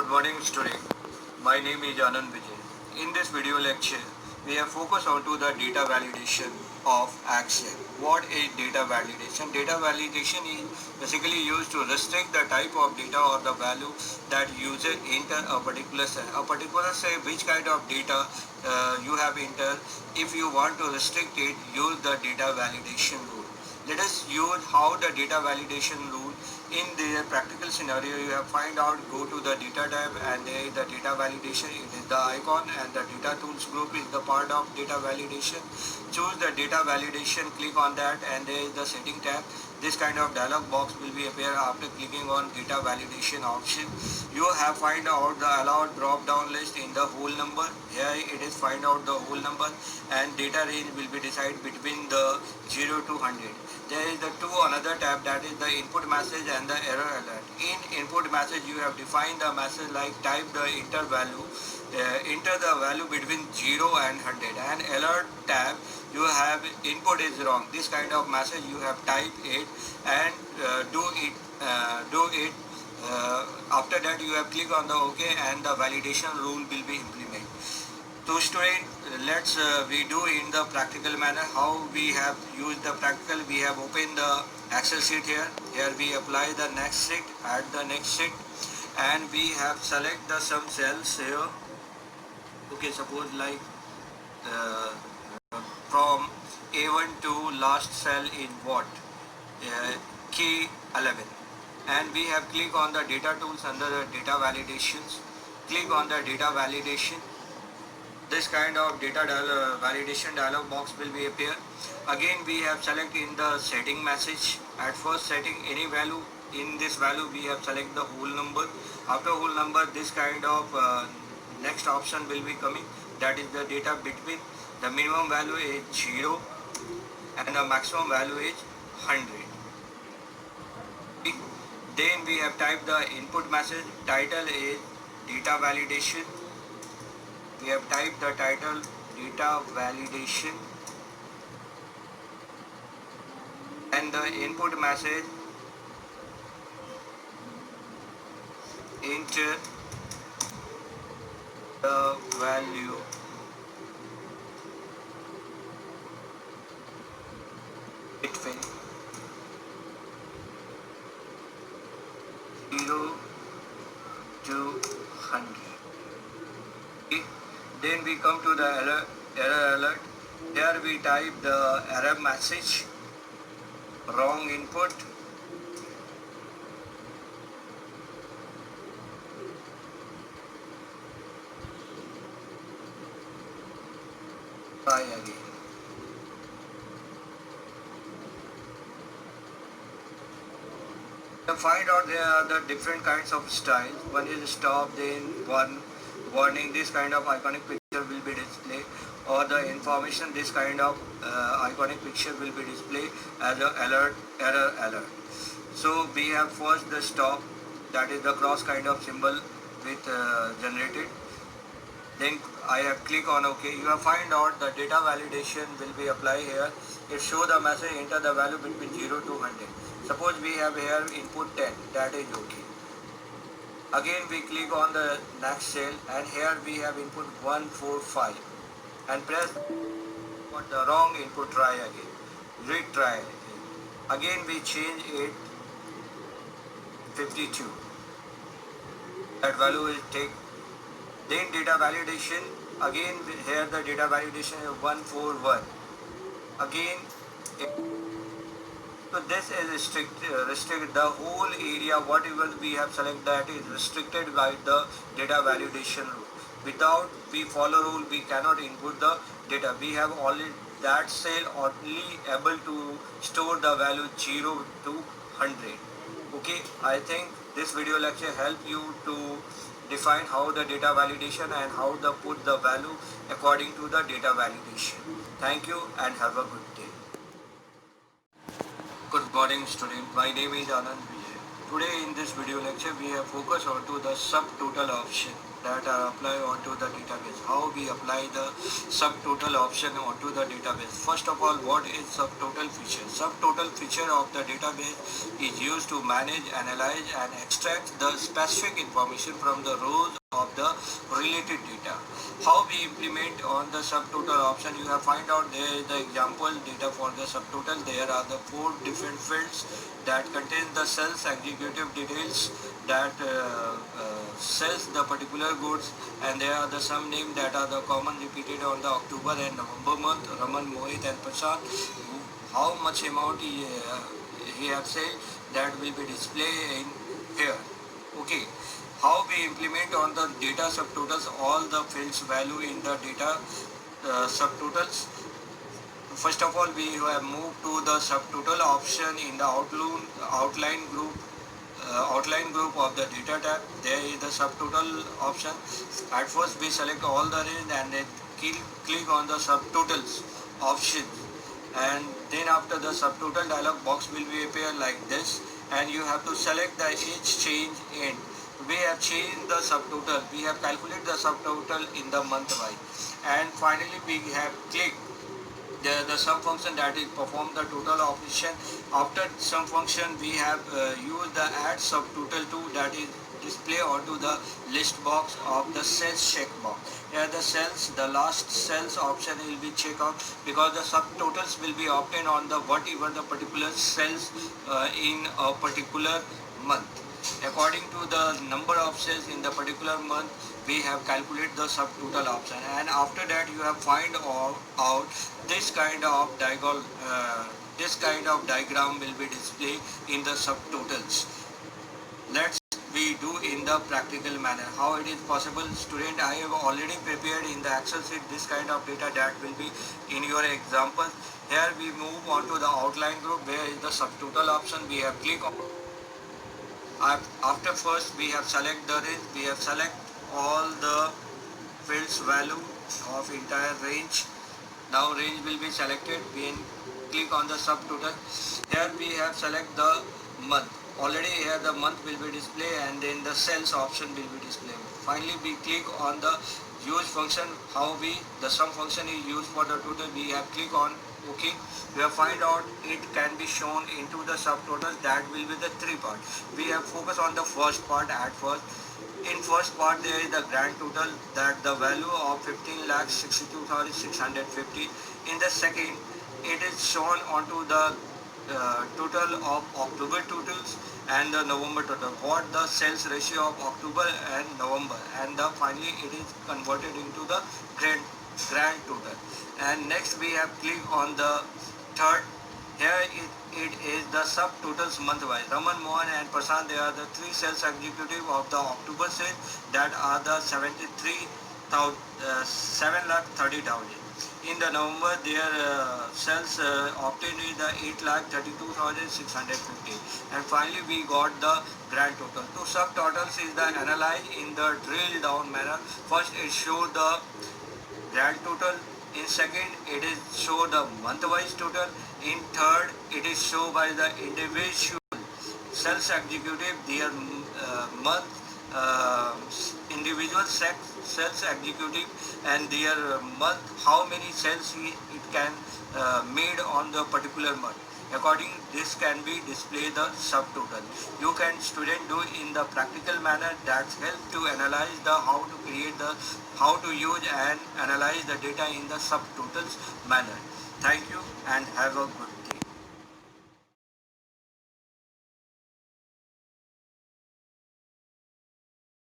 Good morning student. My name is Anand Vijay. In this video lecture, we have focused on to the data validation of Excel. What is data validation? Data validation is basically used to restrict the type of data or the value that user enter a particular cell. A particular cell, which kind of data you have entered. If you want to restrict it, use the data validation rule. Let us use how the data validation rule in the practical scenario. You have find out, go to the data tab, and there is the data validation. It is the icon, and the data tools group is the part of data validation. Choose the data validation, click on that, and there is the setting tab. This kind of dialog box will be appear after clicking on data validation option. You have find out the allowed drop down list in the whole number. Here it is find out the whole number, and data range will be decided between the 0 to 100. There is the another tab, that is the input message and the error alert. In input message, you have defined the message like type the enter value, enter the value between 0 and 100. And alert tab, you have input is wrong. This kind of message you have type it and do it. After that, you have click on the OK, and the validation rule will be implemented. So student, let's we do in the practical manner. How we have used the practical? We have opened the Excel sheet here. Here we apply the next sheet, add the next sheet, and we have select the some cells here. Okay, suppose like uh, from A1 to last cell in what? Key 11. And we have click on the data tools under the data validations. Click on the data validation. This kind of data validation dialog box will be appear. Again, we have select in the setting message. At first setting any value. In this value we have select the whole number. After whole number, this kind of next option will be coming. That is the data between. The minimum value is 0 and the maximum value is 100. Then we have typed the input message. Title is data validation. We have typed the title data validation, and the input message enter the value between 0 to 100. Then we come to the error alert. Here we type the error message, wrong input, try again. To find out there are the different kinds of styles. One is stop, then one warning. This kind of iconic picture will be displayed, or the information. This kind of iconic picture will be displayed as a alert, error alert. So we have first the stop, that is the cross kind of symbol with generated. Then I have click on OK. You have find out the data validation will be applied here. It show the message enter the value between 0 to 100. Suppose we have here input 10, that is OK. Again we click on the next cell, and here we have input 145 and press what the wrong input, try again, retry again. We change it 52, that value is take. Then data validation, again here the data validation is 141 again. So this is restricted the whole area. Whatever we have selected, that is restricted by the data validation rule. Without we follow rule, we cannot input the data. We have only that cell only able to store the value 0 to 100. Okay, I think this video lecture help you to define how the data validation and how to put the value according to the data validation. Thank you and have a good day. Good morning student. My name is Anand Vijay. Today in this video lecture we have focused onto the subtotal option that are applied onto the database. How we apply the subtotal option onto the database. First of all, what is subtotal feature? Subtotal feature of the database is used to manage, analyze and extract the specific information from the rows of the related data. How we implement on the subtotal option, you have find out there is the example data for the subtotal. There are the 4 different fields that contain the sales executive details that sells the particular goods, and there are the some name that are the common repeated on the October and November month. Raman, Mohit and Prashant, how much amount he have said that will be displayed in here. Okay, how we implement on the data subtotals all the fields value in the data subtotals. First of all, we have moved to the subtotal option in the outline group of the data tab. There is the subtotal option. At first we select all the range and then click on the subtotals option, and then after the subtotal dialog box will be appear like this, and you have to select the each change in. We have changed the subtotal, we have calculated the subtotal in the month wise, and finally we have clicked the sum function that is perform the total operation. After sum function we have used the add subtotal to that is display onto the list box of the cells check box. Here the cells, the last cells option will be check out because the subtotals will be obtained on the whatever the particular cells in a particular month. According to the number of cells in the particular month, we have calculated the subtotal option, and after that you have find out this kind of diagram will be displayed in the subtotals. Let's we do in the practical manner. How it is possible, student? I have already prepared in the Excel sheet this kind of data that will be in your example. Here we move on to the outline group where is the subtotal option. We have click on. After first we have select the range. We have select all the fields value of entire range. Now range will be selected. We click on the subtotal. Here we have select the month. Already here the month will be displayed, and then the cells option will be displayed. Finally we click on the use function. How the sum function is used for the total. We have click on OK. We have find out it can be shown into the subtotals. That will be the 3 part. We have focused on the first part at first. In first part there is the grand total that the value of 15,62,650. In the second it is shown onto the total of October totals and the November total. What the sales ratio of October and November, and finally it is converted into the grand total. And next we have click on the third. Here it is the subtotals month wise. Raman, Mohan and Prashant, they are the 3 sales executive of the October sales that are the 7,30,000. In the November their sales obtained is the 8,32,650, and finally we got the grand total. Two subtotals is the analyze in the drill down manner. First it show the grand total, in second it is show the month wise total, in third it is show by the individual sales executive their month individual sales executive and their month how many sales it can made on the particular month. According this can be display the subtotal. You can student do in the practical manner that help to analyze the how to create the how to use and analyze the data in the subtotals manner. Thank you and have a good day.